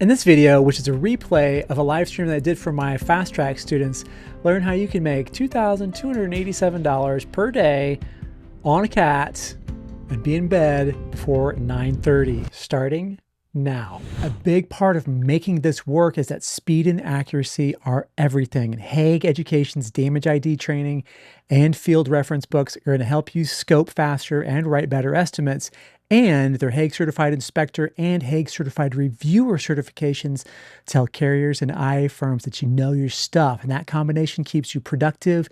In this video, which is a replay of a live stream that I did for my FastTrack students, learn how you can make $2,287 per day on a cat and be in bed before 9:30, starting now. A big part of making this work is that speed and accuracy are everything. And Hague Education's damage ID training and field reference books are going to help you scope faster and write better estimates. And their Hague Certified Inspector and Hague Certified Reviewer certifications tell carriers and IA firms that you know your stuff. And that combination keeps you productive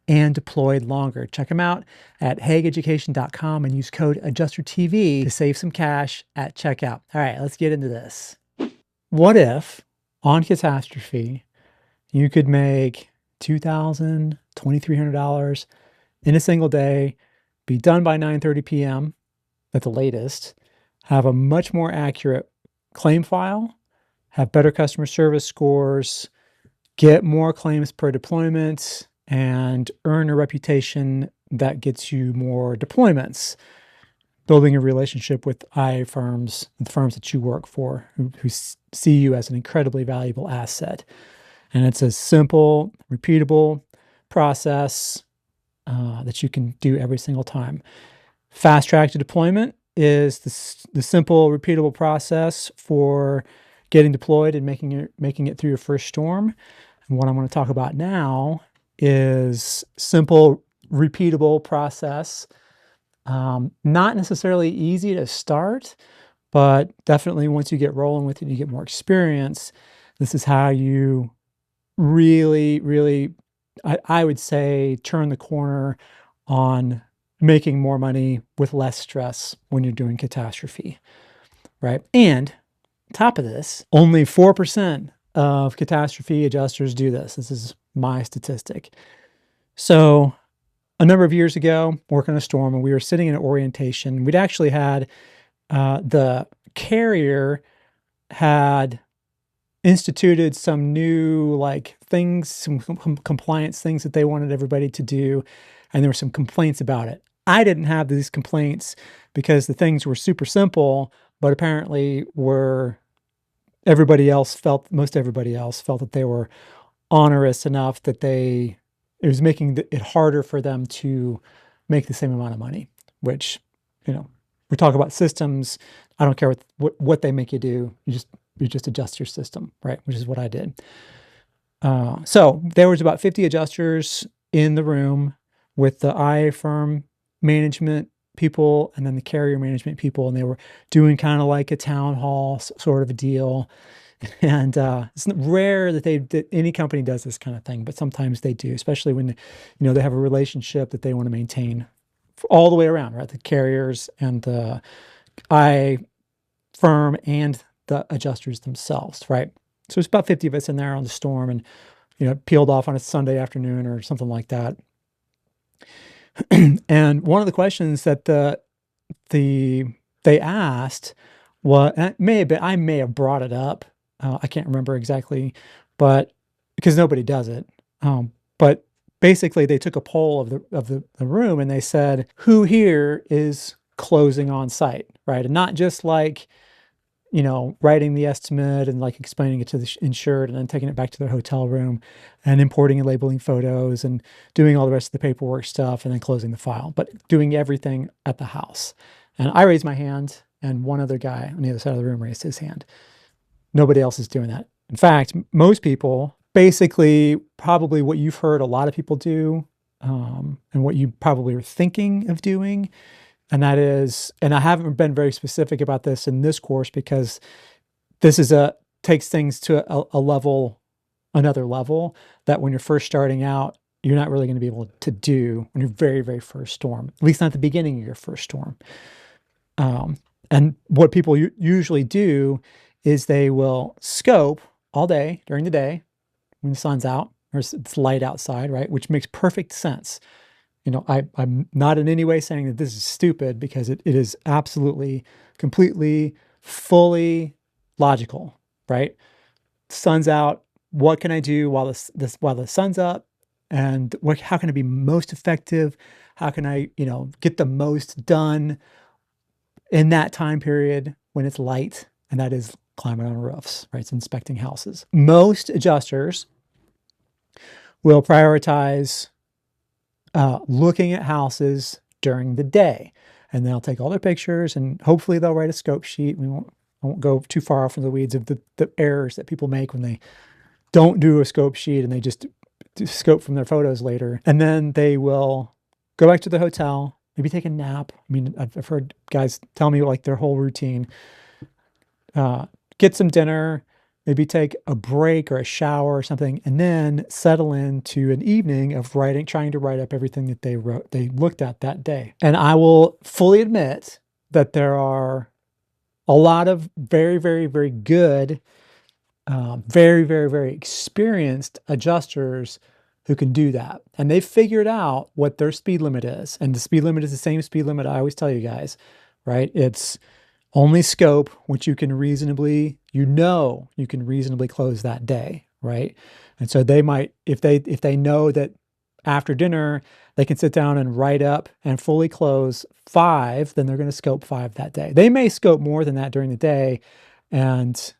and deployed longer. Check them out at hageeducation.com and use code AdjusterTV to save some cash at checkout. All right, let's get into this. What if on catastrophe, you could make $2,000, $2,300 in a single day, be done by 9:30 p.m. at the latest, have a much more accurate claim file, have better customer service scores, get more claims per deployment, and earn a reputation that gets you more deployments, building a relationship with IA firms, the firms that you work for, who see you as an incredibly valuable asset. And it's a simple, repeatable process that you can do every single time. FastTrack to deployment is the simple, repeatable process for getting deployed and making it through your first storm. And what I'm going to talk about now is simple, repeatable process. Not necessarily easy to start, but definitely once you get rolling with it, you get more experience. This is how you really, I would say, turn the corner on making more money with less stress when you're doing catastrophe, right? And on top of this, only 4% of catastrophe adjusters do this. This is my statistic. So a number of years ago, working a storm, and we were sitting in an orientation. We'd actually had the carrier had instituted some new things, some compliance things that they wanted everybody to do, and there were some complaints about it. I didn't have these complaints because the things were super simple, but apparently most everybody else felt that they were onerous enough that it was making it harder for them to make the same amount of money, which, we talk about systems. I don't care what they make you do. You just adjust your system, right? Which is what I did. So there was about 50 adjusters in the room with the IA firm management people and then the carrier management people, and they were doing kind of like a town hall sort of a deal. And it's rare that any company does this kind of thing, but sometimes they do, especially when they have a relationship that they want to maintain all the way around, right? The carriers and the IA firm and the adjusters themselves, right? So it's about 50 of us in there on the storm, and peeled off on a Sunday afternoon or something like that. And one of the questions that they asked was, I may have brought it up. I can't remember exactly, but because nobody does it. But basically, they took a poll of the room, and they said, "Who here is closing on site?" Right, and not just writing the estimate and explaining it to the insured and then taking it back to their hotel room and importing and labeling photos and doing all the rest of the paperwork stuff and then closing the file, but doing everything at the house. And I raised my hand, and one other guy on the other side of the room raised his hand. Nobody else is doing that. In fact, most people, basically probably what you've heard a lot of people do, and what you probably are thinking of doing, and that is, and I haven't been very specific about this in this course because this takes things to another level that when you're first starting out, you're not really going to be able to do when you're very, very first storm, at least not at the beginning of your first storm. And what people usually do is they will scope all day during the day when the sun's out or it's light outside, right? Which makes perfect sense. I'm not in any way saying that this is stupid, because it is absolutely, completely, fully logical, right? Sun's out. What can I do while the sun's up? And how can I be most effective? How can I, get the most done in that time period when it's light? And that is climbing on roofs, right? It's inspecting houses. Most adjusters will prioritize looking at houses during the day, and they'll take all their pictures, and hopefully they'll write a scope sheet. I won't go too far off in the weeds of the errors that people make when they don't do a scope sheet and they just scope from their photos later. And then they will go back to the hotel, maybe take a nap. I mean, I've heard guys tell me like their whole routine. Get some dinner, maybe take a break or a shower or something, and then settle into an evening of trying to write up everything that they looked at that day. And I will fully admit that there are a lot of very, very, very good, very, very, very experienced adjusters who can do that. And they've figured out what their speed limit is. And the speed limit is the same speed limit I always tell you guys, right? It's only scope, which you can reasonably close that day, right? And so they might, if they know that after dinner they can sit down and write up and fully close 5, then they're going to scope 5 that day. They may scope more than that during the day, and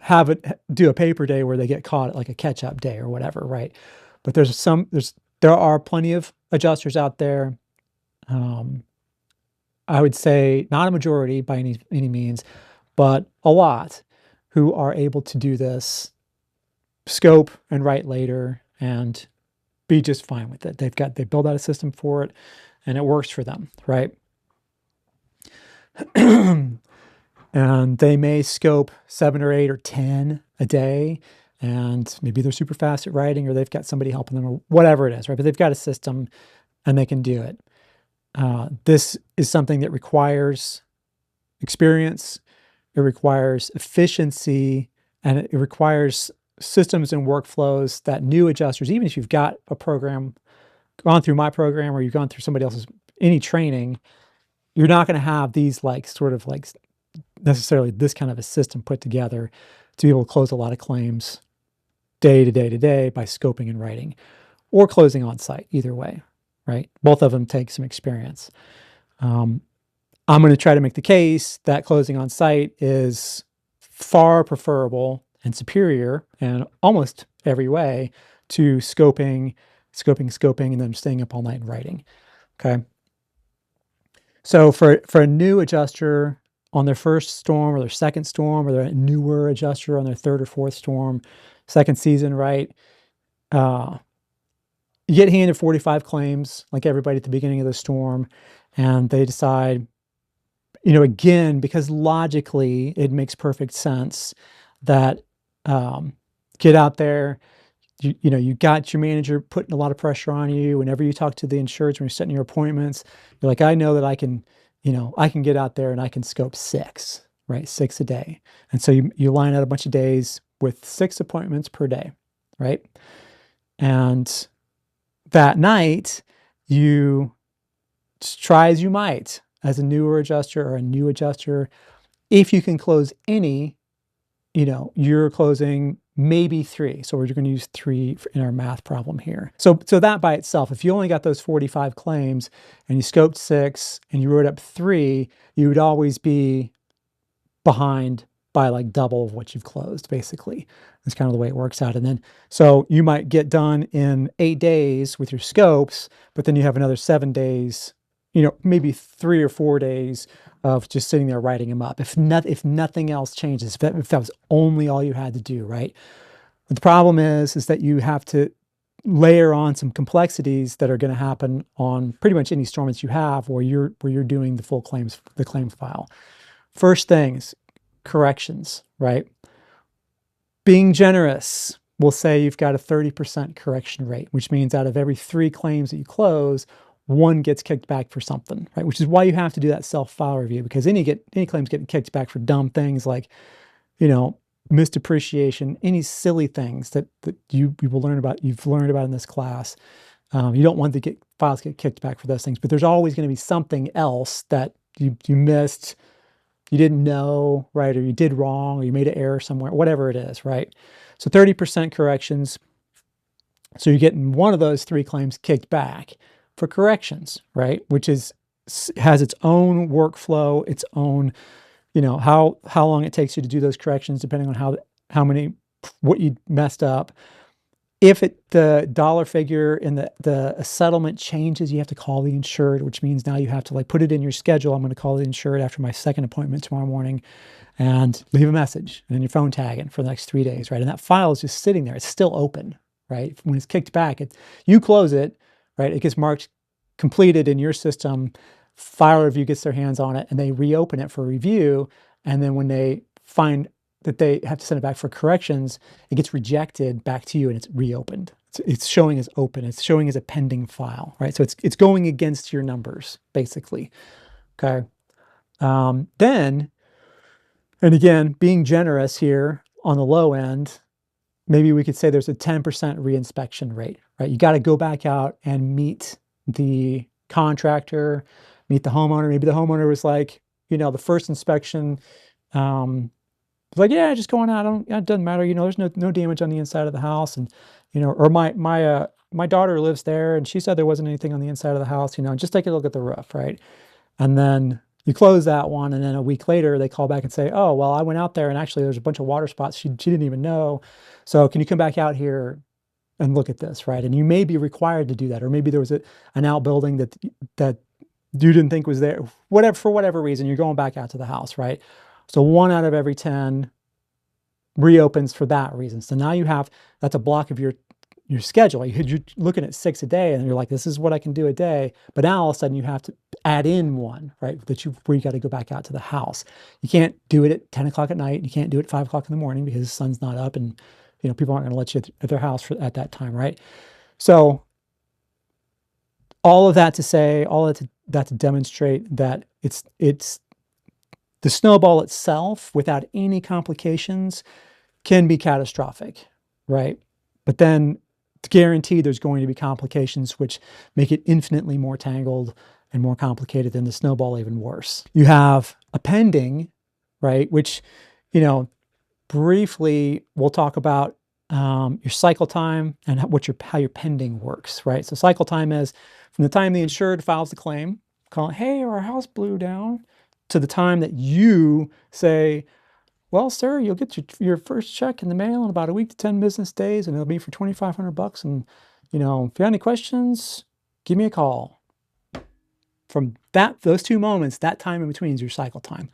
have it do a paper day where they get caught at like a catch-up day or whatever, right? But there are plenty of adjusters out there. I would say not a majority by any means, but a lot who are able to do this, scope and write later, and be just fine with it. They build out a system for it, and it works for them, right? And they may scope 7 or 8 or 10 a day, and maybe they're super fast at writing, or they've got somebody helping them, or whatever it is, right? But they've got a system and they can do it. This is something that requires experience, it requires efficiency, and it requires systems and workflows that new adjusters, even if you've got a program, gone through my program, or you've gone through somebody else's, any training, you're not going to have these necessarily this kind of a system put together to be able to close a lot of claims day to day to day by scoping and writing, or closing on site, either way, right? Both of them take some experience. I'm going to try to make the case that closing on site is far preferable and superior in almost every way to scoping, and then staying up all night and writing. Okay. So for a new adjuster on their first storm or their second storm, or they're a newer adjuster on their third or fourth storm, second season, right? You get handed 45 claims like everybody at the beginning of the storm, and they decide, again, because logically it makes perfect sense that get out there. You got your manager putting a lot of pressure on you. Whenever you talk to the insureds, when you're setting your appointments, you're like, I know that I can get out there and I can scope 6, right? 6 a day. And so you line out a bunch of days with 6 appointments per day, right? And that night, you try as you might as a newer adjuster or a new adjuster, if you can close any, you're closing maybe 3. So we're going to use 3 in our math problem here. So that by itself, if you only got those 45 claims and you scoped 6 and you wrote up 3, you would always be behind by like double of what you've closed, basically. That's kind of the way it works out. And then, so you might get done in 8 days with your scopes, but then you have another 7 days, maybe 3 or 4 days of just sitting there writing them up. If nothing else changes, if that was only all you had to do, right? But the problem is that you have to layer on some complexities that are going to happen on pretty much any storm that you have where you're doing the full claims file. First things, corrections, right? Being generous, we'll say you've got a 30% correction rate, which means out of every 3 claims that you close, 1 gets kicked back for something, right? Which is why you have to do that self-file review, because any claims getting kicked back for dumb things like, missed depreciation, any silly things that you will learn about, you've learned about in this class. You don't want files get kicked back for those things, but there's always going to be something else that you missed, you didn't know, right? Or you did wrong, or you made an error somewhere, whatever it is, right? So 30% corrections. So you're getting 1 of those 3 claims kicked back for corrections, right? Which has its own workflow, its own, how long it takes you to do those corrections, depending on what you messed up. If the dollar figure in the settlement changes, you have to call the insured, which means now you have to like put it in your schedule. I'm going to call the insured after my second appointment tomorrow morning and leave a message and then your phone tagging for the next 3 days, right? And that file is just sitting there. It's still open, right? When it's kicked back, you close it, right? It gets marked completed in your system. File review gets their hands on it and they reopen it for review. And then when they find that they have to send it back for corrections, it gets rejected back to you and it's reopened. It's showing as open. It's showing as a pending file, right? So it's going against your numbers, basically. Okay. Then, and again, being generous here on the low end, maybe we could say there's a 10% reinspection rate, right? You got to go back out and meet the contractor, meet the homeowner. Maybe the homeowner was like, the first inspection, like, yeah, just going out. It doesn't matter. There's no damage on the inside of the house. And, or my daughter lives there and she said there wasn't anything on the inside of the house, just take a look at the roof, right? And then you close that one. And then a week later, they call back and say, oh, well, I went out there and actually there's a bunch of water spots she didn't even know. So can you come back out here and look at this, right? And you may be required to do that. Or maybe there was an outbuilding that you didn't think was there, for whatever reason, you're going back out to the house, right? So 1 out of every 10 reopens for that reason. So now that's a block of your schedule. You're looking at 6 a day and you're like, this is what I can do a day. But now all of a sudden you have to add in one, right? Where you got to go back out to the house. You can't do it at 10 o'clock at night. You can't do it at 5 o'clock in the morning because the sun's not up and people aren't going to let you at their house at that time, right? So all of that to say, that to demonstrate that it's the snowball itself, without any complications, can be catastrophic, right? But then it's guaranteed there's going to be complications which make it infinitely more tangled and more complicated than the snowball, even worse. You have a pending, right? Which, briefly we'll talk about your cycle time and how your pending works, right? So cycle time is from the time the insured files the claim, calling, hey, our house blew down, to the time that you say, well, sir, you'll get your first check in the mail in about a week to 10 business days, and it'll be for $2,500. And, if you have any questions, give me a call. From those 2 moments, that time in between is your cycle time.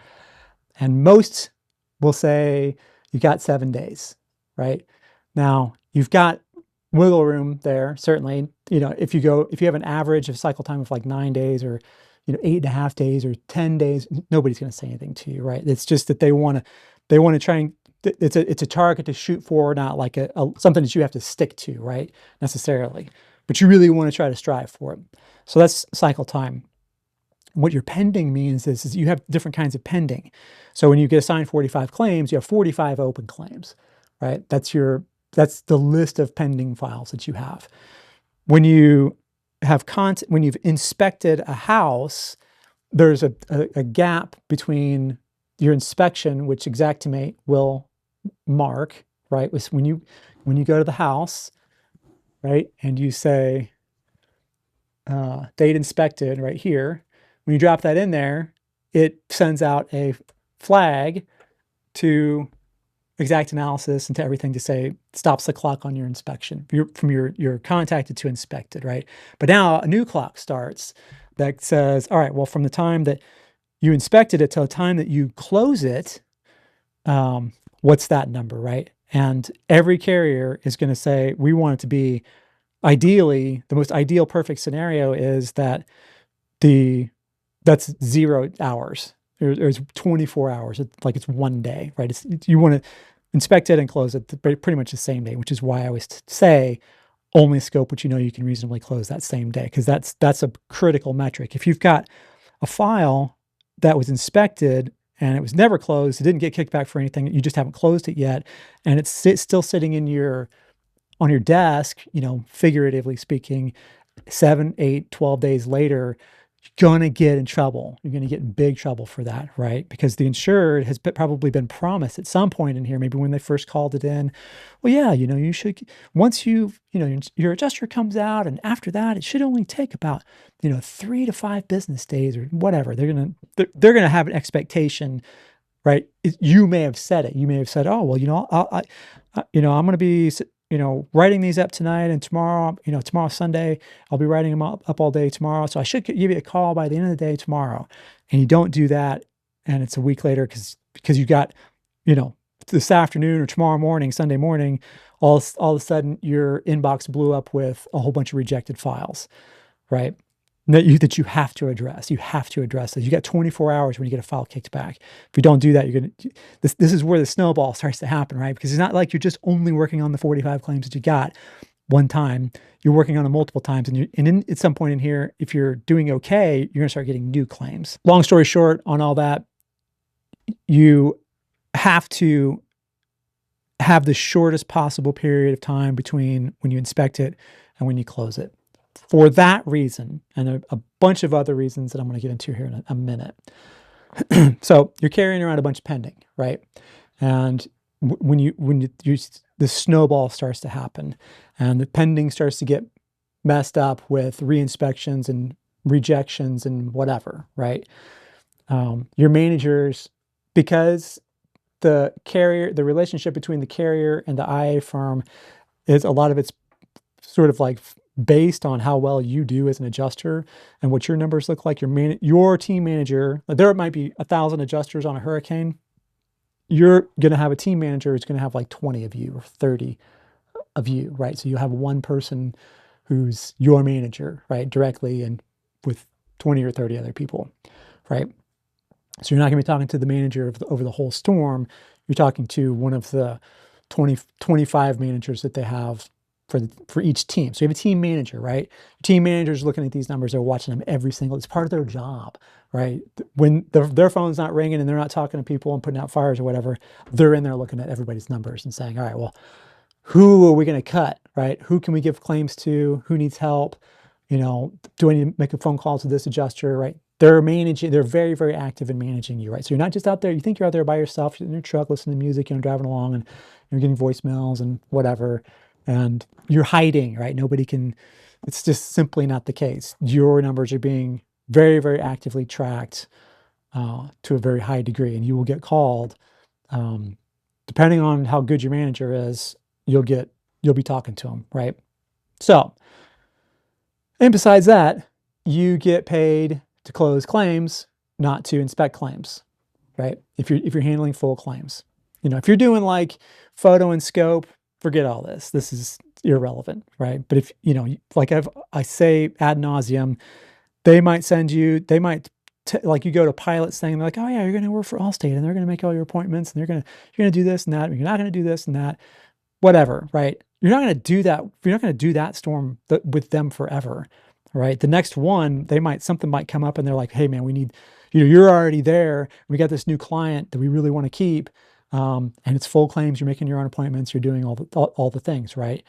And most will say you got 7 days, right? Now, you've got wiggle room there, certainly. If you have an average of cycle time of like 9 days or 8.5 days or 10 days, nobody's going to say anything to you, right? It's just that they want to try and it's a target to shoot for, not like something that you have to stick to, right? Necessarily, but you really want to try to strive for it. So that's cycle time. What your pending means is you have different kinds of pending. So when you get assigned 45 claims, you have 45 open claims, right? That's the list of pending files that you have. When you have when you've inspected a house, there's a gap between your inspection, which Xactimate will mark, right? When you go to the house, right, and you say date inspected right here, when you drop that in there, it sends out a flag to Xactanalysis and to everything to say stops the clock on your inspection. You're contacted to inspected, right? But now a new clock starts that says, all right, well, from the time that you inspected it till the time that you close it, what's that number, right? And every carrier is going to say, we want it to be ideally, the most ideal perfect scenario is that that's 0 hours. There's 24 hours. It's 1 day, right? You want to inspect it and close it pretty much the same day, which is why I always say only scope what you can reasonably close that same day, because that's a critical metric. If you've got a file that was inspected and it was never closed, it didn't get kicked back for anything, you just haven't closed it yet, and it's still sitting on your desk, figuratively speaking, 7, 8, 12 days later, you're going to get in trouble. You're going to get in big trouble for that, right? Because the insured has probably been promised at some point in here, maybe when they first called it in, well, yeah, you should, once your adjuster comes out, and after that, it should only take about, 3 to 5 business days or whatever. They're going to have an expectation right? You may have said it. You may have said, oh, well, I'm going to be, writing these up tonight and tomorrow, tomorrow's Sunday, I'll be writing them up all day tomorrow. So I should give you a call by the end of the day tomorrow. And you don't do that. And it's a week later because you got, this afternoon or tomorrow morning, Sunday morning, all of a sudden your inbox blew up with a whole bunch of rejected files, right? That you have to address. You have to address it. You got 24 hours when you get a file kicked back. If you don't do that, this is where the snowball starts to happen, right? Because it's not like you're just only working on the 45 claims that you got one time. You're working on them multiple times, and at some point in here, if you're doing okay, you're gonna start getting new claims. Long story short, on all that, you have to have the shortest possible period of time between when you inspect it and when you close it. For that reason, and a bunch of other reasons that I'm going to get into here in a minute. So you're carrying around a bunch of pending, right? And the snowball starts to happen, and the pending starts to get messed up with reinspections and rejections and whatever, right? Your managers, because the relationship between the carrier and the IA firm is a lot of it's sort of like based on how well you do as an adjuster and what your numbers look like. Your team manager, there might be 1,000 adjusters on a hurricane. You're going to have a team manager who's going to have like 20 of you or 30 of you, right? So you have one person who's your manager, right? Directly, and with 20 or 30 other people, right? So you're not going to be talking to the manager over the whole storm. You're talking to one of the 25 managers that they have for each team. So you have a team manager, right? Your team manager is looking at these numbers. They're watching them it's part of their job, right? When their phone's not ringing and they're not talking to people and putting out fires or whatever, they're in there looking at everybody's numbers and saying, all right, well, who are we going to cut, right? Who can we give claims to? Who needs help? Do I need to make a phone call to this adjuster, right? They're very, very active in managing you, right? So you're not just out there, you think you're out there by yourself, you're in your truck listening to music, driving along, and you're getting voicemails and whatever, and you're hiding, right? It's just simply not the case. Your numbers are being very, very actively tracked to a very high degree, and you will get called. Depending on how good your manager is, you'll be talking to them, right? So, and besides that, you get paid to close claims, not to inspect claims, right? If you're handling full claims, if you're doing like photo and scope, forget all this. This is irrelevant, right? But if like I say ad nauseum, they might like you go to Pilot's thing, and they're like, oh yeah, you're going to work for Allstate, and they're going to make all your appointments, and you're going to do this and that, and you're not going to do this and that, whatever, right? You're not going to do that. You're not going to do that storm with them forever, right? The next one, something might come up and they're like, hey man, we need, you're already there. We got this new client that we really want to keep. And it's full claims. You're making your own appointments. You're doing all the things, right?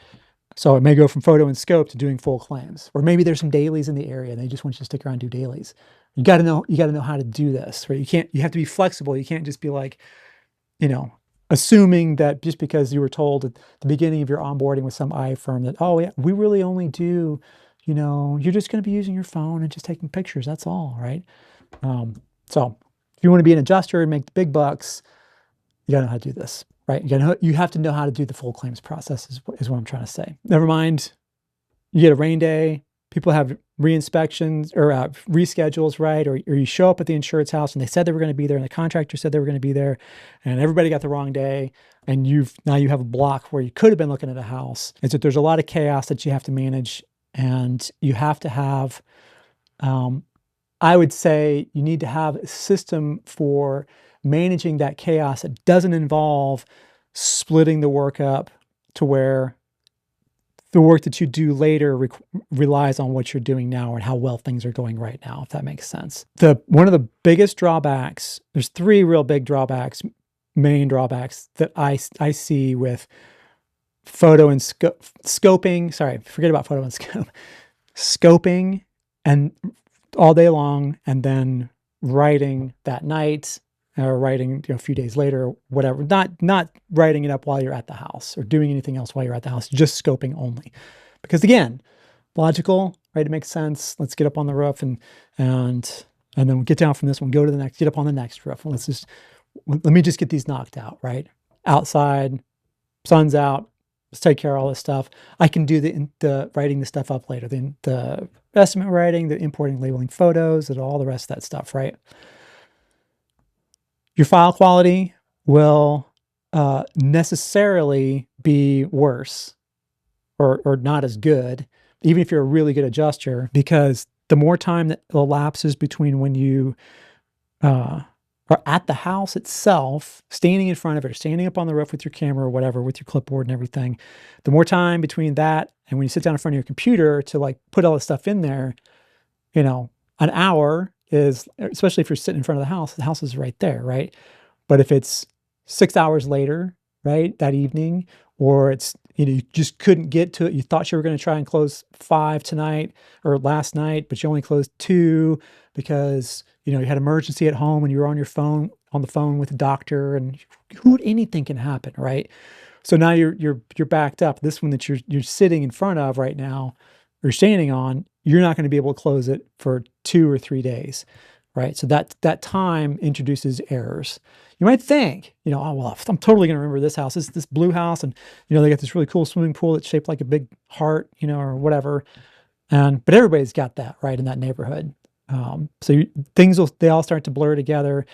So it may go from photo and scope to doing full claims, or maybe there's some dailies in the area and they just want you to stick around and do dailies. You got to know how to do this, right? You have to be flexible. You can't just be like, assuming that just because you were told at the beginning of your onboarding with some IA firm that, oh yeah, we really only do, you're just going to be using your phone and just taking pictures. That's all, right? So if you want to be an adjuster and make the big bucks, you got to know how to do this, right? You have to know how to do the full claims process is what I'm trying to say. Never mind, you get a rain day, people have re-inspections or reschedules, right? Or you show up at the insured's house and they said they were going to be there and the contractor said they were going to be there and everybody got the wrong day, and now you have a block where you could have been looking at a house. And so there's a lot of chaos that you have to manage, and you have to have, I would say you need to have a system for managing that chaos that doesn't involve splitting the work up to where the work that you do later relies on what you're doing now and how well things are going right now, if that makes sense. One of the biggest drawbacks, there's three real big main drawbacks that I see with photo and scoping. Sorry, forget about photo and scope. Scoping and all day long, and then writing that night or writing a few days later or whatever, not writing it up while you're at the house or doing anything else while you're at the house, just scoping only. Because again, logical, right? It makes sense. Let's get up on the roof and then we'll get down from this one, go to the next, get up on the next roof. And let's just let me just get these knocked out, right? Outside, sun's out, let's take care of all this stuff. I can do the writing the stuff up later, the estimate writing, the importing, labeling photos, and all the rest of that stuff, right? Your file quality will necessarily be worse or not as good, even if you're a really good adjuster, because the more time that elapses between when you are at the house itself, standing in front of it, or standing up on the roof with your camera or whatever, with your clipboard and everything, the more time between that and when you sit down in front of your computer to like put all this stuff in there, an hour is, especially if you're sitting in front of the house is right there, right? But if it's 6 hours later, right, that evening, or it's, you just couldn't get to it. You thought you were going to try and close 5 tonight or last night, but you only closed 2 because, you had emergency at home and you were on the phone with the doctor, and anything can happen, right? So now you're backed up. This one that you're sitting in front of right now or standing on, you're not going to be able to close it for 2 or 3 days, right? So that time introduces errors. You might think, oh, well, I'm totally going to remember this house. This blue house, and, they got this really cool swimming pool that's shaped like a big heart, or whatever. But everybody's got that, right, in that neighborhood. So they all start to blur together.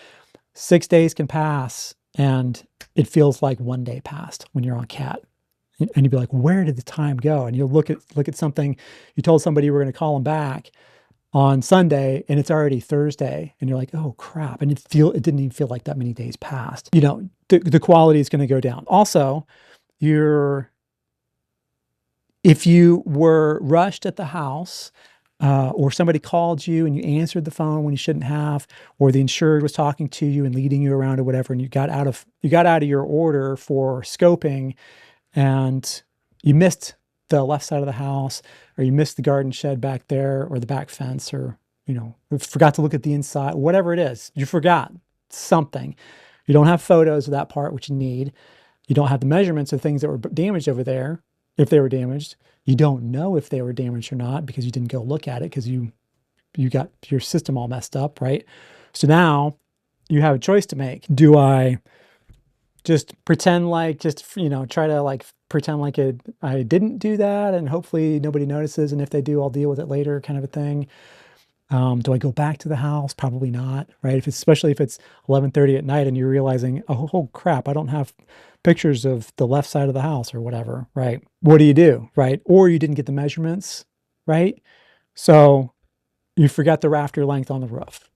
6 days can pass, and it feels like 1 day passed when you're on CAT. And you'd be like, where did the time go? And you'll look at something, you told somebody you were going to call them back on Sunday, and it's already Thursday, and you're like, oh crap. And it didn't even feel like that many days passed. The quality is going to go down. Also, if you were rushed at the house, or somebody called you and you answered the phone when you shouldn't have, or the insured was talking to you and leading you around or whatever, and you got out of your order for scoping, and you missed the left side of the house, or you missed the garden shed back there, or the back fence, or, forgot to look at the inside, whatever it is, you forgot something. You don't have photos of that part, which you need. You don't have the measurements of things that were damaged over there, if they were damaged. You don't know if they were damaged or not because you didn't go look at it because you got your system all messed up, right? So now you have a choice to make. Do I just pretend like, try to like pretend like I didn't do that and hopefully nobody notices, and if they do, I'll deal with it later, kind of a thing? Do I go back to the house? Probably not, right? Especially if it's 11:30 at night and you're realizing, oh crap, I don't have pictures of the left side of the house or whatever, right? What do you do, right? Or you didn't get the measurements, right? So you forgot the rafter length on the roof,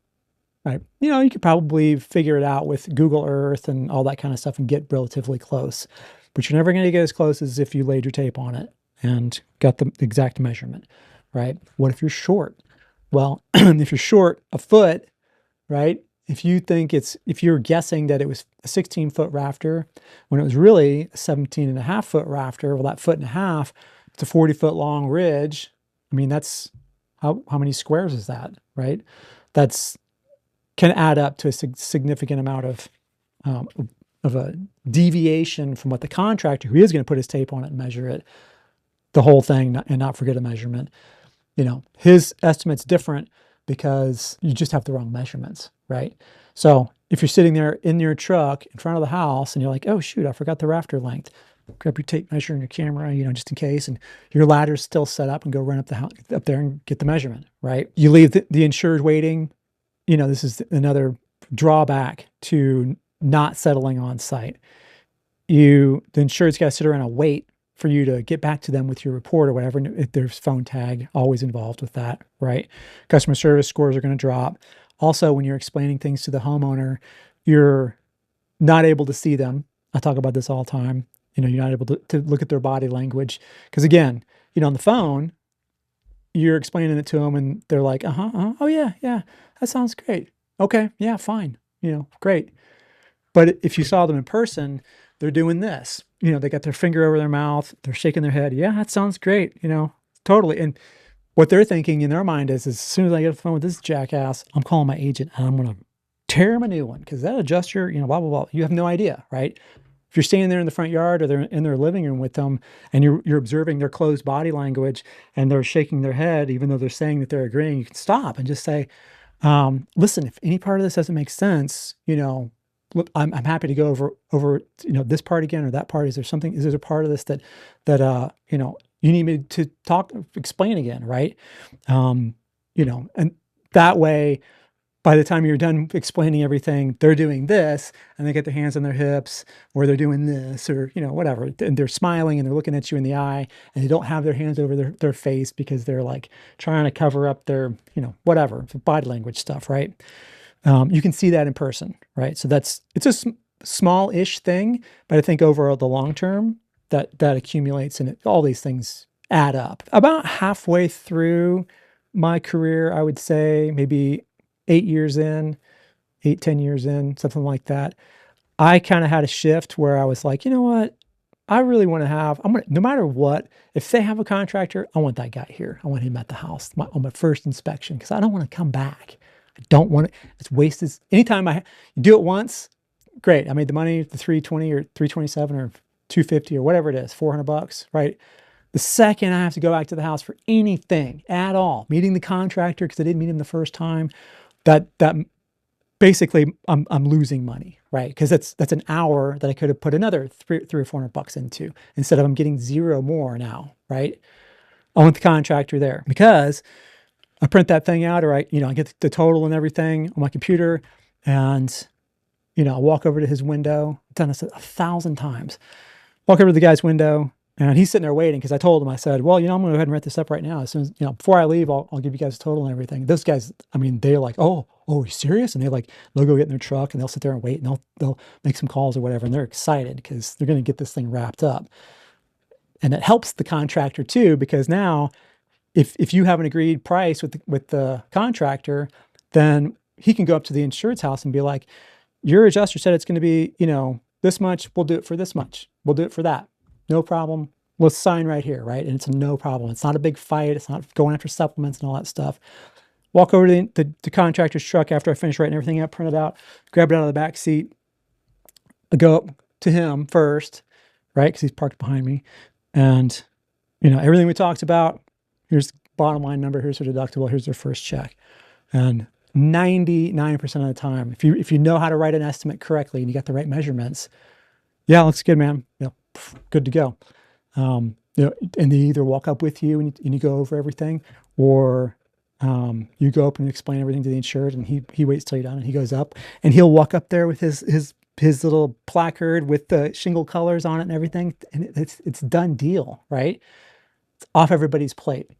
right? You could probably figure it out with Google Earth and all that kind of stuff and get relatively close, but you're never going to get as close as if you laid your tape on it and got the exact measurement, right? What if you're short? Well, if you're short a foot, right? If you're guessing that it was a 16-foot rafter when it was really a 17.5-foot rafter, well, that 1.5 feet, it's a 40-foot long ridge. I mean, that's how many squares is that, right? Can add up to a significant amount of a deviation from what the contractor, who is going to put his tape on it and measure it, the whole thing, and not forget a measurement. His estimate's different because you just have the wrong measurements, right? So if you're sitting there in your truck in front of the house and you're like, oh shoot, I forgot the rafter length, grab your tape measure and your camera, just in case, and your ladder's still set up, and go run up there and get the measurement, right? You leave the insured waiting. This is another drawback to not settling on site. The insured's got to sit around and wait for you to get back to them with your report or whatever. And there's phone tag always involved with that, right? Customer service scores are going to drop. Also, when you're explaining things to the homeowner, you're not able to see them. I talk about this all the time. You're not able to look at their body language. Because again, on the phone, you're explaining it to them and they're like, oh yeah, that sounds great. Okay, yeah, fine, great. But if you saw them in person, they're doing this. They got their finger over their mouth. They're shaking their head. Yeah, that sounds great. Totally. And what they're thinking in their mind is, as soon as I get off the phone with this jackass, I'm calling my agent and I'm going to tear him a new one because that adjuster, blah, blah, blah. You have no idea, right? If you're standing there in the front yard or they're in their living room with them and you're observing their closed body language and they're shaking their head, even though they're saying that they're agreeing, you can stop and just say, listen, if any part of this doesn't make sense, look, I'm happy to go over this part again or that part. Is there a part of this that you need me to explain again, right? And that way, by the time you're done explaining everything, they're doing this and they get their hands on their hips, or they're doing this, or, whatever. And they're smiling and they're looking at you in the eye, and they don't have their hands over their face because they're like trying to cover up their, whatever, body language stuff, right? You can see that in person, right? So it's a small-ish thing, but I think over the long term that accumulates, and all these things add up. About halfway through my career, I would say maybe 10 years in, something like that, I kind of had a shift where I was like, you know what? I really want to no matter what, if they have a contractor, I want that guy here. I want him at the house on my first inspection, because I don't want to come back. I don't want it. It's wasted. Anytime you do it once, great. I made the money, the 320 or 327 or 250 or whatever it is, $400, right? The second I have to go back to the house for anything at all, meeting the contractor because I didn't meet him the first time, that basically I'm losing money, right? Because that's an hour that I could have put another three or $400 into, instead of I'm getting zero more now, right? I want the contractor there because I print that thing out, or I get the total and everything on my computer, and I walk over to his window. I've done this 1,000 times. Walk over to the guy's window, and he's sitting there waiting, because I told him, I said, well, I'm going to go ahead and rent this up right now. As soon as, before I leave, I'll give you guys a total and everything. Those guys, they're like, oh, are you serious? And they'll go get in their truck and they'll sit there and wait, and they'll make some calls or whatever. And they're excited because they're going to get this thing wrapped up. And it helps the contractor too, because now if you have an agreed price with the contractor, then he can go up to the insured's house and be like, your adjuster said it's going to be, this much. We'll do it for this much. We'll do it for that. No problem. Let's sign right here, right? And it's a no problem. It's not a big fight. It's not going after supplements and all that stuff. Walk over to the contractor's truck after I finish writing everything out, print it out, grab it out of the back seat. I go up to him first, right? Because he's parked behind me. And, everything we talked about, here's the bottom line number, here's their deductible, here's their first check. And 99% of the time, if you know how to write an estimate correctly and you got the right measurements, yeah, looks good, man. Good to go. And they either walk up with you and you go over everything, or you go up and explain everything to the insured, and he waits till you're done, and he goes up and he'll walk up there with his little placard with the shingle colors on it and everything, and it's done deal, right? It's off everybody's plate.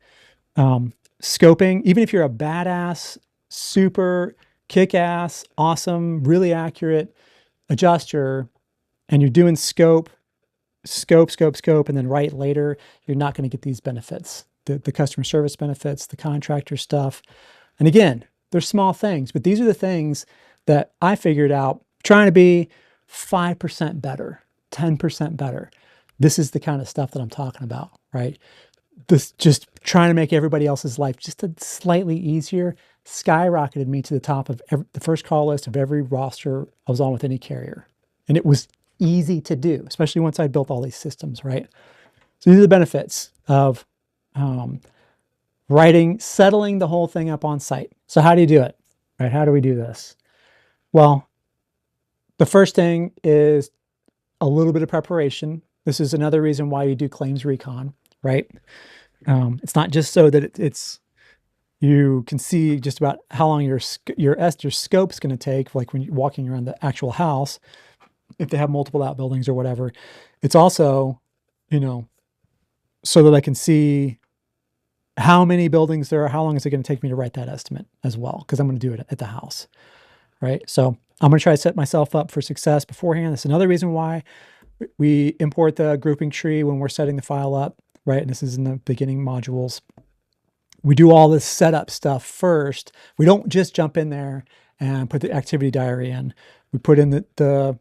Scoping, even if you're a badass, super kick-ass, awesome, really accurate adjuster, and you're doing scope, and then write later, you're not going to get these benefits, the customer service benefits, the contractor stuff. And again, they're small things, but these are the things that I figured out, trying to be 5% better, 10% better. This is the kind of stuff that I'm talking about, right? This just trying to make everybody else's life just a slightly easier skyrocketed me to the top of the first call list of every roster I was on with any carrier. And it was easy to do, especially once I built all these systems, right? So these are the benefits of settling the whole thing up on site. So how do you do it, right? How do we do this? Well, the first thing is a little bit of preparation. This is another reason why you do claims recon, right? It's not just so that you can see just about how long your scope's going to take, like when you're walking around the actual house, if they have multiple outbuildings or whatever. It's also, so that I can see how many buildings there are, how long is it going to take me to write that estimate as well, because I'm going to do it at the house, right? So I'm going to try to set myself up for success beforehand. That's another reason why we import the grouping tree when we're setting the file up, right? And this is in the beginning modules. We do all this setup stuff first. We don't just jump in there and put the activity diary in. We put in the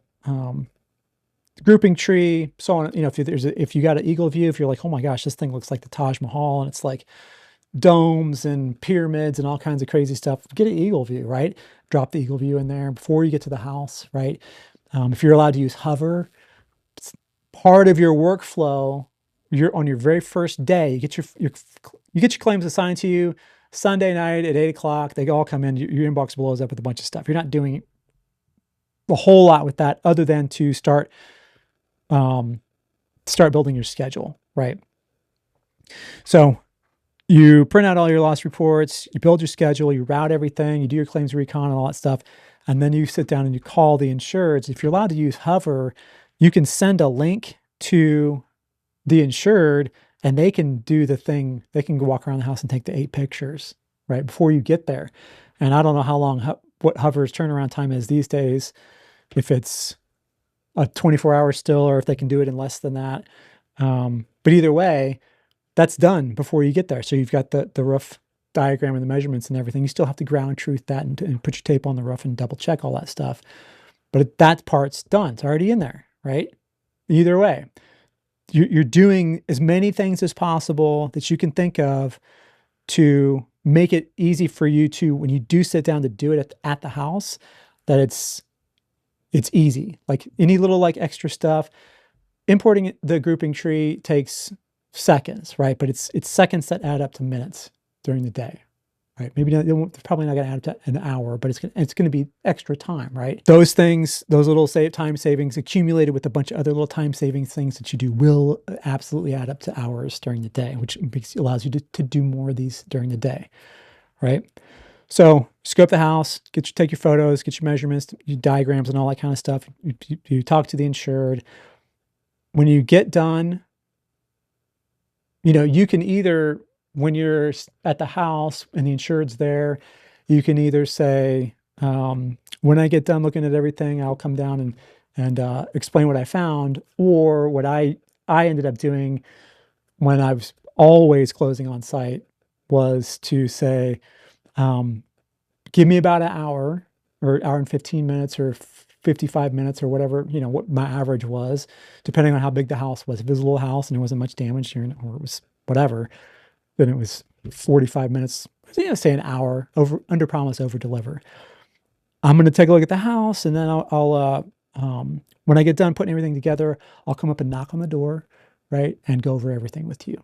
grouping tree, so on. If you got an eagle view, if you're like, oh my gosh, this thing looks like the Taj Mahal, and it's like domes and pyramids and all kinds of crazy stuff, get an eagle view, right? Drop the eagle view in there before you get to the house, right? If you're allowed to use hover, it's part of your workflow. You're on your very first day, you get your claims assigned to you Sunday night at 8 o'clock. They all come in. Your inbox blows up with a bunch of stuff. You're not doing a whole lot with that other than to start building your schedule, right? So you print out all your loss reports, you build your schedule, you route everything, you do your claims recon and all that stuff. And then you sit down and you call the insureds. If you're allowed to use Hover, you can send a link to the insured and they can do the thing. They can go walk around the house and take the 8 pictures, right, before you get there. And I don't know how long, what Hover's turnaround time is these days, if it's a 24 hours still, or if they can do it in less than that. But either way, that's done before you get there. So you've got the roof diagram and the measurements and everything. You still have to ground truth that and put your tape on the roof and double check all that stuff. But that part's done. It's already in there, right? Either way, you're doing as many things as possible that you can think of to make it easy for you to, when you do sit down to do it at the house, that it's easy. Like any little like extra stuff, importing the grouping tree takes seconds, right? But it's seconds that add up to minutes during the day, right? Maybe not, it's probably not going to add up to an hour, but it's going to be extra time, right? Those things, those little time savings accumulated with a bunch of other little time savings things that you do will absolutely add up to hours during the day, which allows you to do more of these during the day, right? So scope the house, take your photos, get your measurements, your diagrams and all that kind of stuff. You talk to the insured. When you get done, you can either, when you're at the house and the insured's there, you can either say, when I get done looking at everything, I'll come down and explain what I found. Or what I ended up doing when I was always closing on site was to say, give me about an hour or hour and 15 minutes or 55 minutes or whatever, what my average was, depending on how big the house was. If it was a little house and there wasn't much damage or it was whatever, then it was 45 minutes, say an hour, under promise, over deliver. I'm going to take a look at the house, and then I'll when I get done putting everything together, I'll come up and knock on the door, right, and go over everything with you.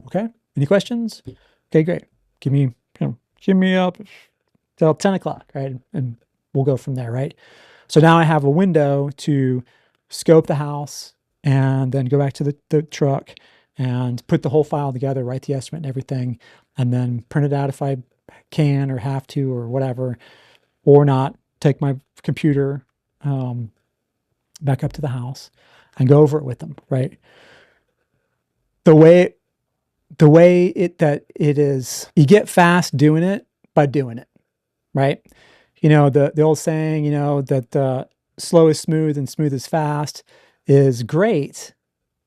Okay? Any questions? Okay, great. Give me up till 10 o'clock, right? And we'll go from there, right? So now I have a window to scope the house and then go back to the truck and put the whole file together, write the estimate and everything, and then print it out if I can or have to or whatever, or not, take my computer back up to the house and go over it with them, right? The way it is, you get fast doing it by doing it, right? The old saying, that slow is smooth and smooth is fast is great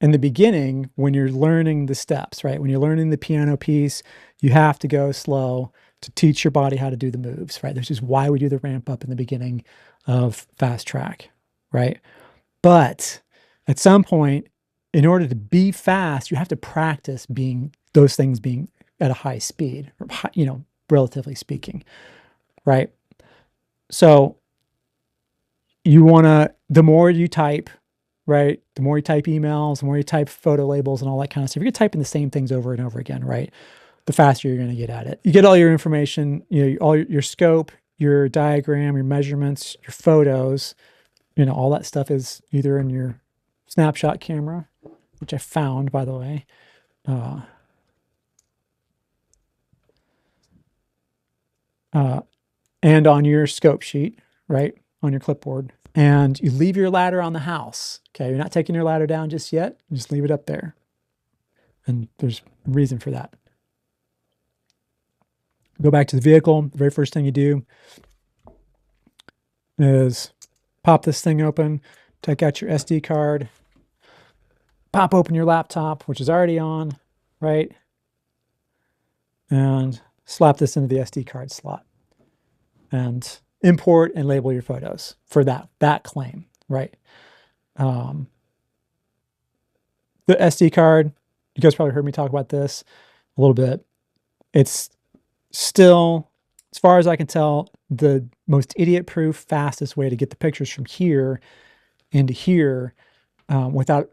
in the beginning when you're learning the steps, right? When you're learning the piano piece, you have to go slow to teach your body how to do the moves, right? This is why we do the ramp up in the beginning of FastTrack, right? But at some point, in order to be fast, you have to practice those things being at a high speed, relatively speaking, right? So the more you type, right? The more you type emails, the more you type photo labels and all that kind of stuff, you're typing the same things over and over again, right? The faster you're going to get at it. You get all your information, all your scope, your diagram, your measurements, your photos, all that stuff is either in your snapshot camera, which I found, by the way, and on your scope sheet, right, on your clipboard. And you leave your ladder on the house. Okay, you're not taking your ladder down just yet. You just leave it up there. And there's a reason for that. Go back to the vehicle. The very first thing you do is pop this thing open, take out your SD card, pop open your laptop, which is already on, right? And slap this into the SD card slot. And import and label your photos for that claim, right? The SD card, you guys probably heard me talk about this a little bit. It's still, as far as I can tell, the most idiot-proof, fastest way to get the pictures from here into here without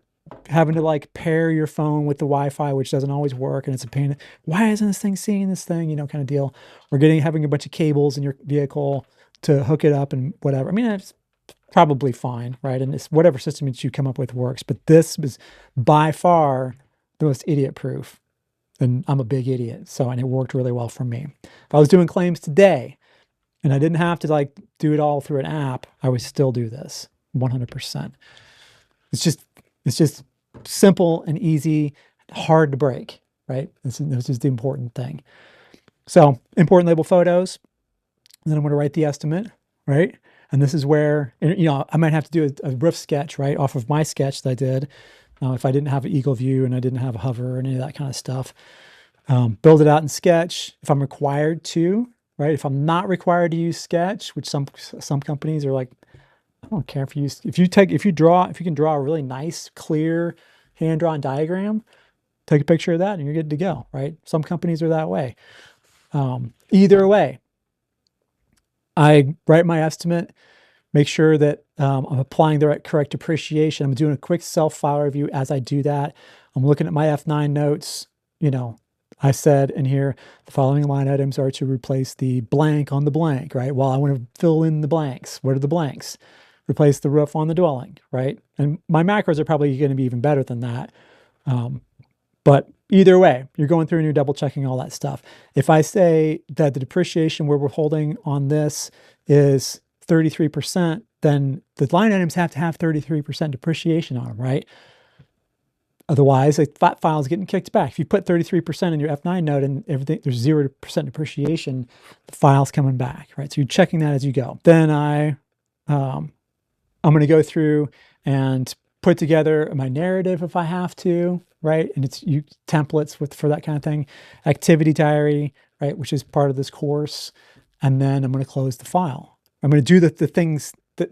having to pair your phone with the Wi-Fi, which doesn't always work, and it's a pain. Why isn't this thing seeing this thing? Kind of deal. Or having a bunch of cables in your vehicle to hook it up and whatever. I mean, it's probably fine, right? And it's whatever system that you come up with works. But this was by far the most idiot proof. And I'm a big idiot. So, and it worked really well for me. If I was doing claims today and I didn't have to like do it all through an app, I would still do this 100%. It's just simple and easy, hard to break, right? This is the important thing. So important label photos. And then I'm going to write the estimate, right? And this is where, you know, I might have to do a roof sketch, right? Off of my sketch that I did. If I didn't have an eagle view and I didn't have a hover or any of that kind of stuff. Build it out in Sketch if I'm required to, right? If I'm not required to use Sketch, which some companies are like, I don't care if you can draw a really nice, clear, hand-drawn diagram, take a picture of that and you're good to go, right? Some companies are that way. Either way, I write my estimate, make sure that I'm applying the correct depreciation. I'm doing a quick self-file review as I do that. I'm looking at my F9 notes. You know, I said in here, the following line items are to replace the blank on the blank, right? Well, I want to fill in the blanks. What are the blanks? Replace the roof on the dwelling, right? And my macros are probably going to be even better than that. But either way, you're going through and you're double checking all that stuff. If I say that the depreciation we're withholding on this is 33%, then the line items have to have 33% depreciation on them, right? Otherwise, the flat file is getting kicked back. If you put 33% in your F9 note and everything, there's 0% depreciation, the file's coming back, right? So you're checking that as you go. Then I'm going to go through and put together my narrative if I have to, right? And it's templates for that kind of thing. Activity diary, right, which is part of this course. And then I'm going to close the file. I'm going to do the things that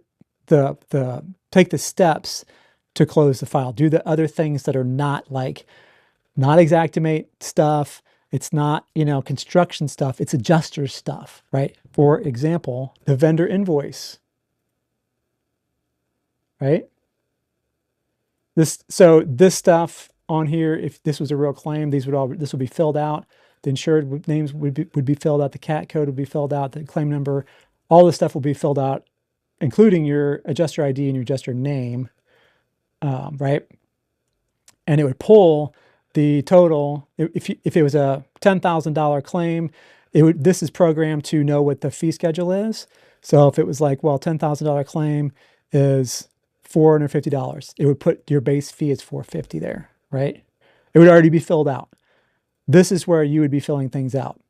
take the steps to close the file. Do the other things that are not Xactimate stuff. It's not, construction stuff. It's adjuster stuff, right? For example, the vendor invoice, right? This stuff on here, if this was a real claim, this would be filled out. The insured names would be filled out. The CAT code would be filled out. The claim number, all this stuff will be filled out, including your adjuster ID and your adjuster name, right? And it would pull the total. If it was a $10,000 claim, this is programmed to know what the fee schedule is. So if it was like, well, $10,000 claim is $450, it would put your base fee as $450 there, right? It would already be filled out. This is where you would be filling things out,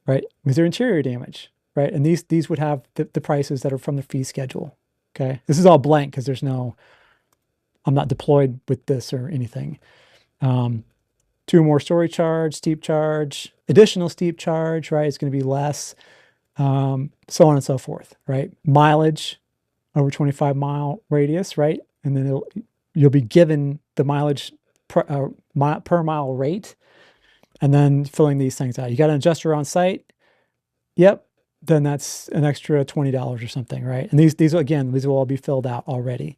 right? Was there interior damage, right? And these would have the prices that are from the fee schedule, okay? This is all blank because I'm not deployed with this or anything. 2 or more story charge, steep charge, additional steep charge, right? It's going to be less, so on and so forth, right? Mileage over 25-mile radius, right? And then you'll be given the mileage per mile rate, and then filling these things out. You got an adjuster on site? Yep. Then that's an extra $20 or something, right? And these will all be filled out already.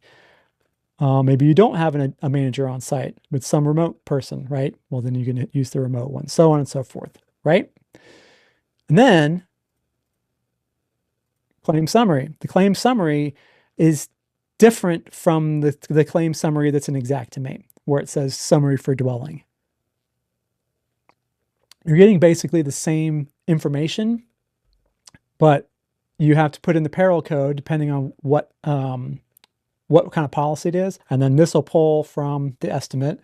Maybe you don't have a manager on site, but some remote person, right? Well, then you can use the remote one, so on and so forth, right? And then claim summary. The claim summary is different from the claim summary that's in Xactimate, where it says summary for dwelling. You're getting basically the same information, but you have to put in the peril code depending on what kind of policy it is. And then this will pull from the estimate,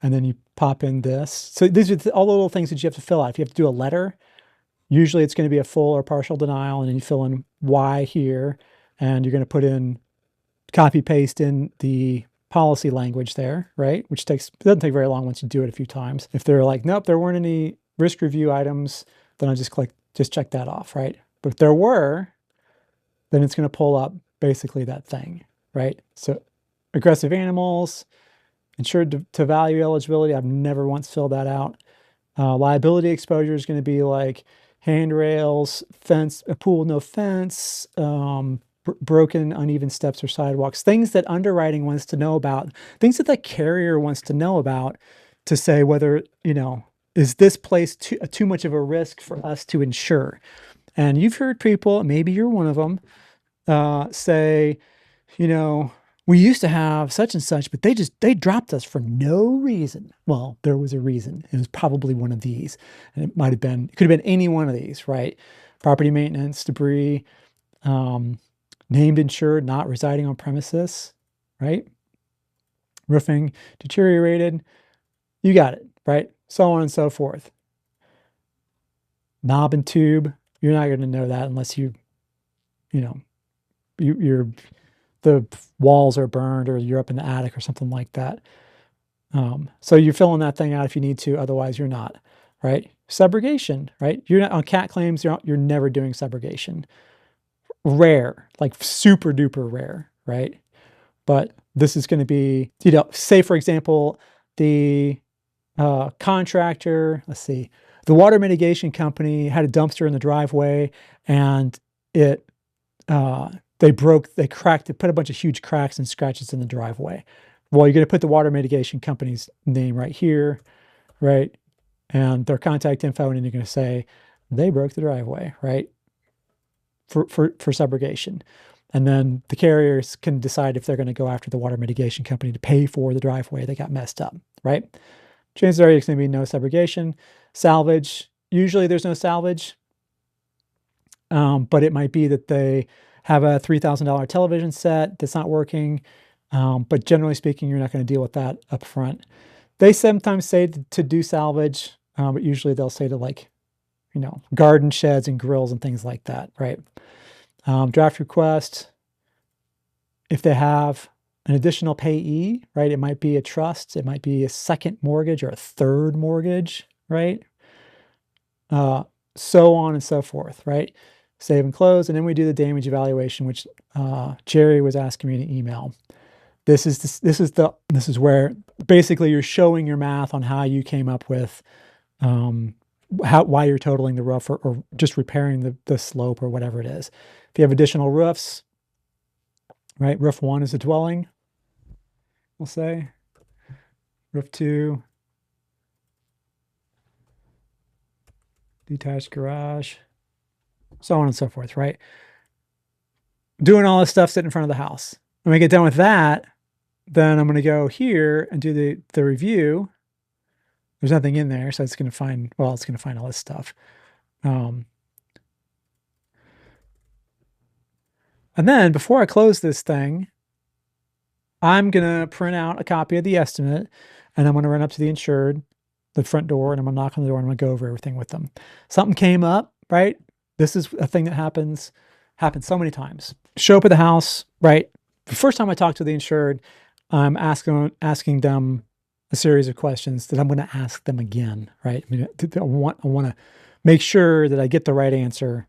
and then you pop in this. So these are all the little things that you have to fill out. If you have to do a letter, usually it's going to be a full or partial denial, and then you fill in why here, and you're going to put in, copy paste in the policy language there, right? Which doesn't take very long once you do it a few times. If they're like, nope, there weren't any risk review items, then I just check that off, right? But if there were, then it's going to pull up basically that thing, right? So aggressive animals, insured to value eligibility, I've never once filled that out. Liability exposure is going to be like handrails, fence, a pool, no fence, broken, uneven steps or sidewalks, things that underwriting wants to know about, things that the carrier wants to know about to say whether, is this place too much of a risk for us to insure? And you've heard people, maybe you're one of them, say, you know, we used to have such and such, but they dropped us for no reason. Well, there was a reason. It was probably one of these. And it could have been any one of these, right? Property maintenance, debris, named insured, not residing on premises, right? Roofing deteriorated. You got it, right? So on and so forth. Knob and tube. You're not going to know that unless you know, you're the walls are burned or you're up in the attic or something like that. So you're filling that thing out if you need to, otherwise you're not, right? Subrogation, right? You're not on cat claims, you're never doing subrogation. Rare, like super duper rare, right? But this is going to be, say for example, the contractor, let's see, the water mitigation company had a dumpster in the driveway and they cracked it, put a bunch of huge cracks and scratches in the driveway. Well, you're going to put the water mitigation company's name right here, right? And their contact info, and then you're going to say they broke the driveway, right? For subrogation. And then the carriers can decide if they're going to go after the water mitigation company to pay for the driveway that got messed up, right? Chances are it's going to be no subrogation. Salvage, usually there's no salvage, but it might be that they have a $3,000 television set that's not working. But generally speaking, you're not going to deal with that up front. They sometimes say to do salvage, but usually they'll say to garden sheds and grills and things like that, right? Draft request, if they have an additional payee, right? It might be a trust, it might be a second mortgage or a third mortgage, right? So on and so forth, right? Save and close, and then we do the damage evaluation, which Jerry was asking me to email. This is where basically you're showing your math on how you came up with why you're totaling the roof or just repairing the slope or whatever it is. If you have additional roofs, right? Roof 1 is a dwelling, we'll say. Roof 2, detached garage, so on and so forth, right? Doing all this stuff sitting in front of the house. When we get done with that, then I'm going to go here and do the review. There's nothing in there, so it's going to find all this stuff. And then before I close this thing, I'm going to print out a copy of the estimate, and I'm going to run up to the insured, the front door, and I'm going to knock on the door and I'm going to go over everything with them. Something came up, right? This is a thing that happens so many times. Show up at the house, right? The first time I talk to the insured, I'm asking them a series of questions that I'm going to ask them again, right? I mean, I want to make sure that I get the right answer,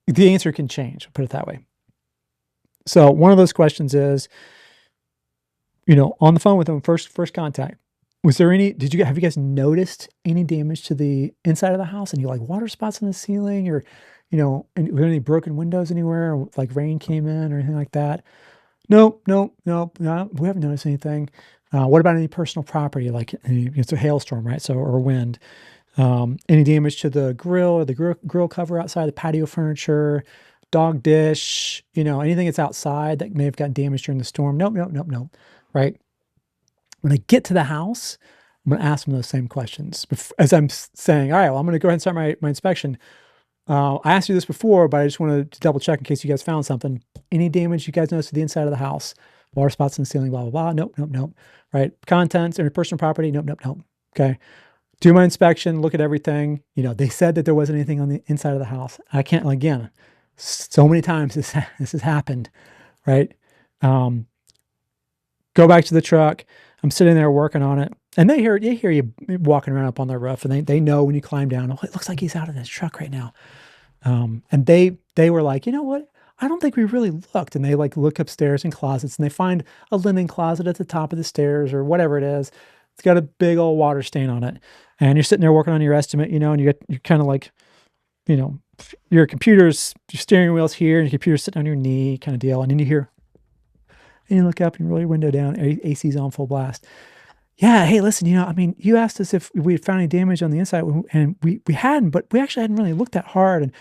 the answer can change, I'll put it that way. So one of those questions is, on the phone with them, first contact, have you guys noticed any damage to the inside of the house? And water spots in the ceiling or, and were there any broken windows anywhere, or like rain came in or anything like that? Nope, no, we haven't noticed anything. What about any personal property, like it's a hailstorm, right? So, or wind. Any damage to the grill or the grill cover outside, the patio furniture, dog dish, anything that's outside that may have gotten damaged during the storm? Nope, right? When I get to the house, I'm going to ask them those same questions. As I'm saying, all right, well, I'm going to go ahead and start my inspection. I asked you this before, but I just wanted to double check in case you guys found something. Any damage you guys noticed to the inside of the house? Water spots in the ceiling, blah, blah, blah. Nope. Right? Contents, any personal property? Nope. Okay. Do my inspection, look at everything. They said that there wasn't anything on the inside of the house. I can't, again, so many times this has happened, right? Go back to the truck. I'm sitting there working on it, and they hear you walking around up on their roof, and they know when you climb down, oh, it looks like he's out in his truck right now. And they were like, you know what? I don't think we really looked. And they look upstairs in closets, and they find a linen closet at the top of the stairs or whatever it is. It's got a big old water stain on it. And you're sitting there working on your estimate, and you're kind of your steering wheel's here and your computer's sitting on your knee kind of deal. And then you look up and you roll your window down, AC's on full blast. yeah, hey, listen, I mean, you asked us if we had found any damage on the inside, and we hadn't, but we actually hadn't really looked that hard, and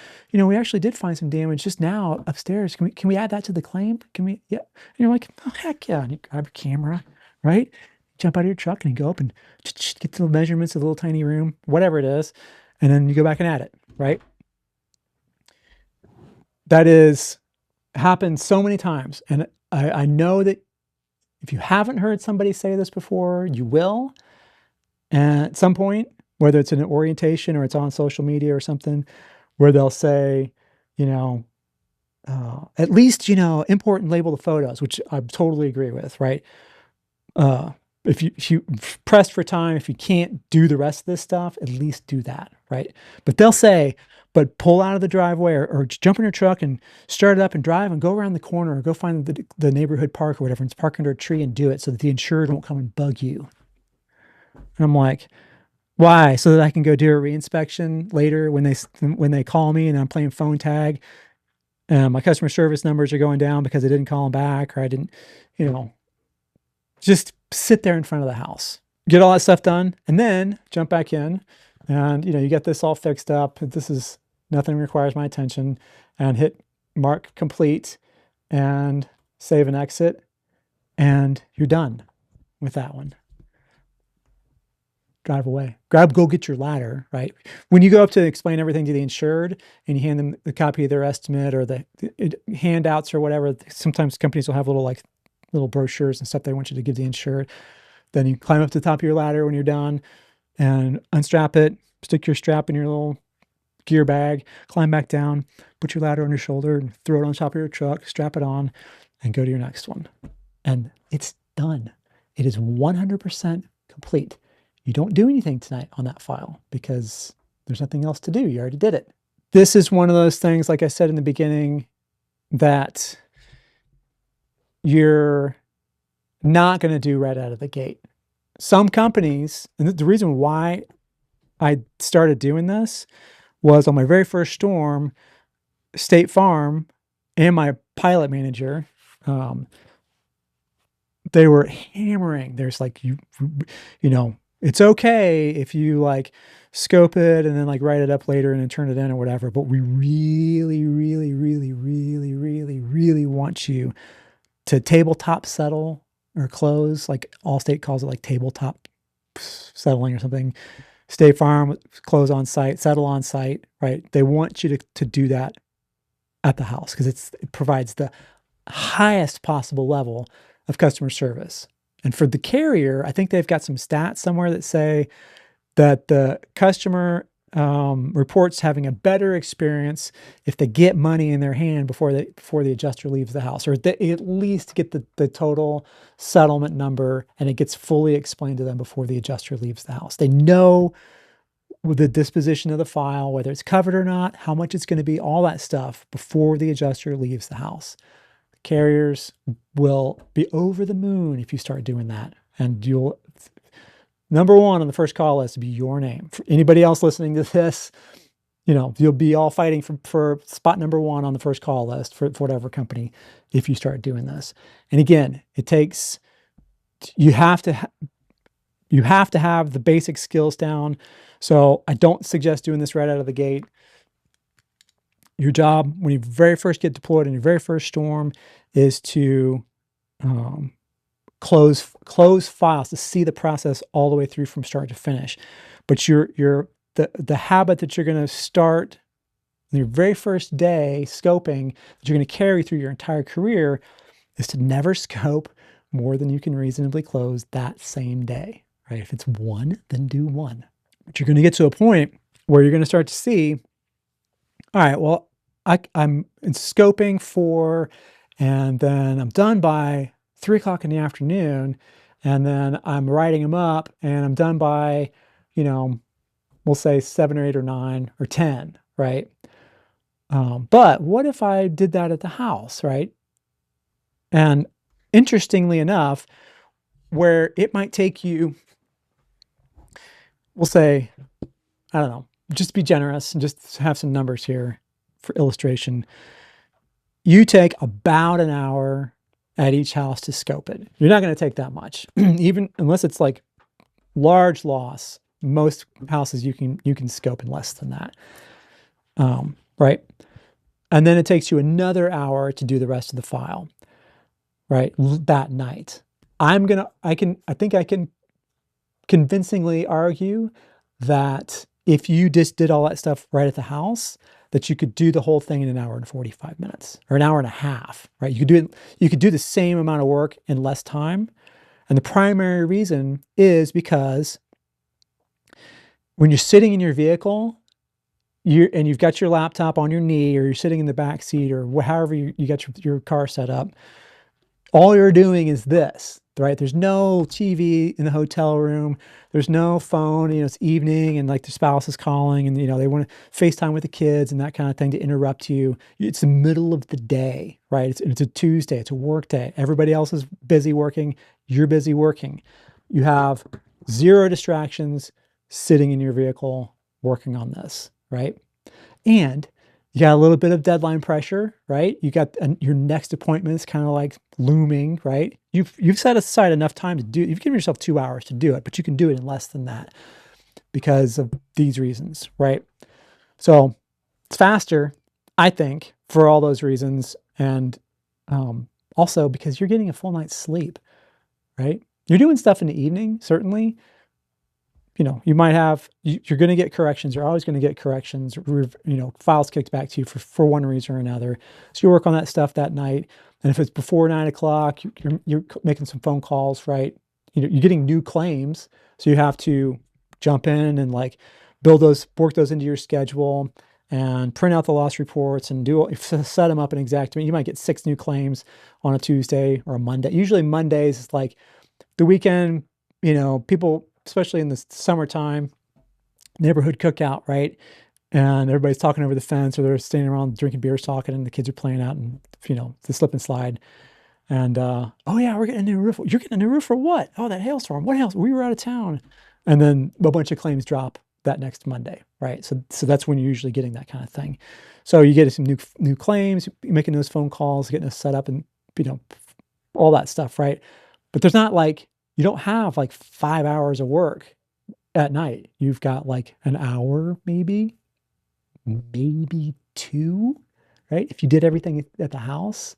we actually did find some damage just now upstairs. Can we add that to the claim? Can we? Yeah. And you're like, oh heck yeah! And you grab your camera, right? Jump out of your truck and you go up and get the measurements of the little tiny room, whatever it is, and then you go back and add it, right? That is happened so many times, and I know that if you haven't heard somebody say this before, you will. And at some point, whether it's in an orientation or it's on social media or something, where they'll say, at least, import and label the photos, which I totally agree with, right? If you pressed for time, if you can't do the rest of this stuff, at least do that, right? But they'll say, but pull out of the driveway or jump in your truck and start it up and drive and go around the corner or go find the neighborhood park or whatever and park under a tree and do it so that the insured won't come and bug you. And I'm like, why? So that I can go do a reinspection later when they call me and I'm playing phone tag. My customer service numbers are going down because I didn't call them back or I didn't, just sit there in front of the house, get all that stuff done, and then jump back in. And, you get this all fixed up. Nothing requires my attention, and hit mark complete and save and exit. And you're done with that one. Drive away. Go get your ladder, right? When you go up to explain everything to the insured and you hand them the copy of their estimate or the handouts or whatever, sometimes companies will have little brochures and stuff they want you to give the insured. Then you climb up to the top of your ladder when you're done and unstrap it, stick your strap in your little gear bag, climb back down, put your ladder on your shoulder and throw it on top of your truck, strap it on and go to your next one. And it's done. It is 100% complete. You don't do anything tonight on that file because there's nothing else to do. You already did it. This is one of those things, like I said in the beginning, that you're not going to do right out of the gate. Some companies, and the reason why I started doing this was on my very first storm, State Farm and my pilot manager, they were hammering. There's like, it's okay if you scope it and then write it up later and then turn it in or whatever, but we really, really, really, really, really, really want you to tabletop settle or close, like Allstate calls it tabletop settling or something. State Farm, close on site, settle on site, right? They want you to do that at the house because it provides the highest possible level of customer service. And for the carrier, I think they've got some stats somewhere that say that the customer reports having a better experience if they get money in their hand before the adjuster leaves the house, or they at least get the total settlement number and it gets fully explained to them before the adjuster leaves the house. They know the disposition of the file, whether it's covered or not, how much it's going to be, all that stuff before the adjuster leaves the house. Carriers will be over the moon if you start doing that. And number one on the first call list will be your name. For anybody else listening to this, you'll be all fighting for spot number one on the first call list for whatever company if you start doing this. And again, you have to have the basic skills down. So I don't suggest doing this right out of the gate. Your job when you very first get deployed in your very first storm is to close files, to see the process all the way through from start to finish. But the habit that you're going to start on your very first day scoping that you're going to carry through your entire career is to never scope more than you can reasonably close that same day, right? If it's one, then do one. But you're going to get to a point where you're going to start to see, all right, well, I'm in scoping for, and then I'm done by 3 o'clock in the afternoon, and then I'm writing them up and I'm done by, we'll say 7 or 8 or 9 or 10, right? But what if I did that at the house, right? And interestingly enough, where it might take you, we'll say, I don't know, just be generous and just have some numbers here for illustration. You take about an hour at each house to scope it. You're not going to take that much, even unless it's large loss. Most houses you can scope in less than that. Right? And then it takes you another hour to do the rest of the file, right? That night. I think I can convincingly argue that if you just did all that stuff right at the house, that you could do the whole thing in an hour and 45 minutes or an hour and a half, right? You could do the same amount of work in less time. And the primary reason is because when you're sitting in your vehicle, you've got your laptop on your knee, or you're sitting in the back seat, or however you got your car set up, all you're doing is this, right? There's no TV in the hotel room. There's no phone, it's evening and like the spouse is calling and, they want to FaceTime with the kids and that kind of thing to interrupt you. It's the middle of the day, right? It's a Tuesday. It's a work day. Everybody else is busy working. You're busy working. You have zero distractions sitting in your vehicle working on this, right? And you got a little bit of deadline pressure, right? You got your next appointment's kind of like looming, right? You've set aside enough time to do. You've given yourself 2 hours to do it, but you can do it in less than that because of these reasons, right? So it's faster, I think, for all those reasons, and also because you're getting a full night's sleep, right? You're doing stuff in the evening, certainly. You might have, you're going to get corrections. You're always going to get corrections, files kicked back to you for one reason or another. So you work on that stuff that night. And if it's before 9 o'clock, you're making some phone calls, right? You're getting new claims. So you have to jump in and like work those into your schedule and print out the loss reports and set them up in Xactimate. You might get 6 new claims on a Tuesday or a Monday. Usually Mondays is like the weekend, people, especially in the summertime, neighborhood cookout, right? And everybody's talking over the fence, or they're standing around drinking beers, talking, and the kids are playing out and, the slip and slide. And, oh yeah, we're getting a new roof. You're getting a new roof for what? Oh, that hailstorm. What hailstorm? We were out of town. And then a bunch of claims drop that next Monday, right? So that's when you're usually getting that kind of thing. So you get some new claims, making those phone calls, getting us set up and, all that stuff, right? But there's not like, you don't have like 5 hours of work at night. You've got like an hour, maybe 2, right? If you did everything at the house,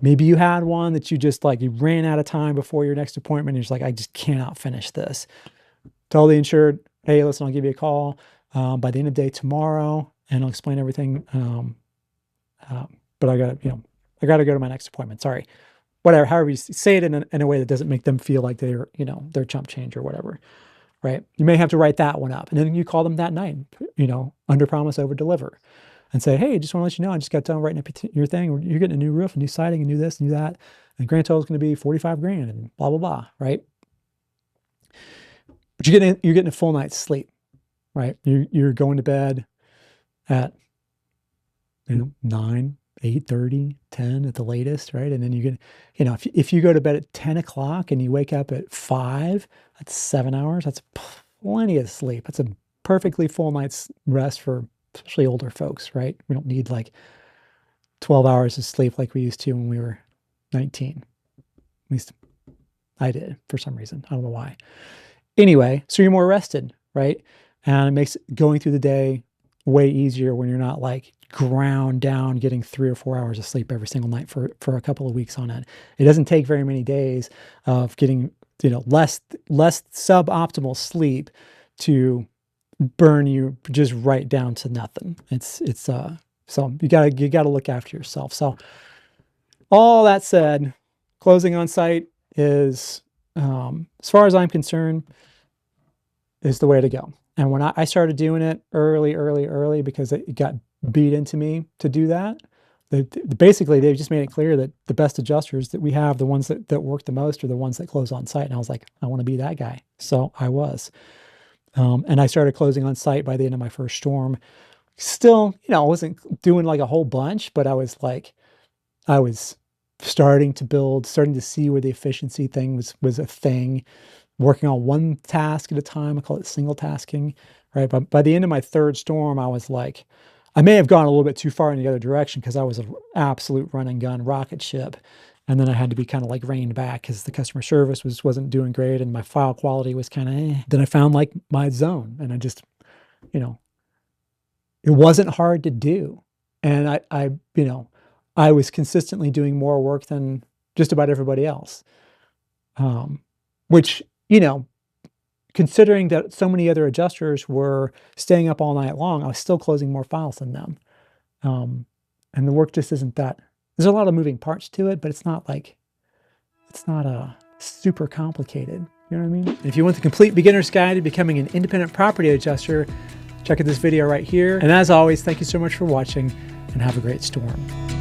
maybe you had one that you just like, you ran out of time before your next appointment. And you're just like, I just cannot finish this. Tell the insured, hey, listen, I'll give you a call by the end of the day tomorrow, and I'll explain everything. But I got to go to my next appointment. Sorry. Whatever, however you say it in a way that doesn't make them feel like they're chump change or whatever, right? You may have to write that one up, and then you call them that night, under promise, over deliver, and say, hey, just want to let you know, I just got done writing up your thing. You're getting a new roof, a new siding, a new this, new that, and grand total is going to be 45 grand, and blah blah blah, right? But you're getting a full night's sleep, right? You're going to bed at 9. 8:30, 10 at the latest, right? And then you get, if you go to bed at 10 o'clock and you wake up at 5, that's 7 hours. That's plenty of sleep. That's a perfectly full night's rest for especially older folks, right? We don't need like 12 hours of sleep like we used to when we were 19. At least I did for some reason. I don't know why. Anyway, so you're more rested, right? And it makes going through the day way easier when you're not like ground down getting 3 or 4 hours of sleep every single night for a couple of weeks on end. It doesn't take very many days of getting less suboptimal sleep to burn you just right down to nothing. So you gotta look after yourself. So all that said, closing on site is, as far as I'm concerned, is the way to go. And when I started doing it early, because it got beat into me to do that, basically they've just made it clear that the best adjusters that we have, the ones that work the most, are the ones that close on site. And I was like, I want to be that guy. So I was. And I started closing on site by the end of my first storm. Still, I wasn't doing like a whole bunch, but I was starting to see where the efficiency thing was a thing. Working on one task at a time. I call it single tasking, right? But by the end of my third storm, I was like, I may have gone a little bit too far in the other direction because I was an absolute run and gun rocket ship. And then I had to be kind of like reined back because the customer service wasn't doing great and my file quality was kind of Then I found like my zone, and I just, you know, it wasn't hard to do. And I was consistently doing more work than just about everybody else. Which, considering that so many other adjusters were staying up all night long, I was still closing more files than them. And the work just isn't that, there's a lot of moving parts to it, but it's not super complicated. You know what I mean? If you want the complete beginner's guide to becoming an independent property adjuster, check out this video right here. And as always, thank you so much for watching, and have a great storm.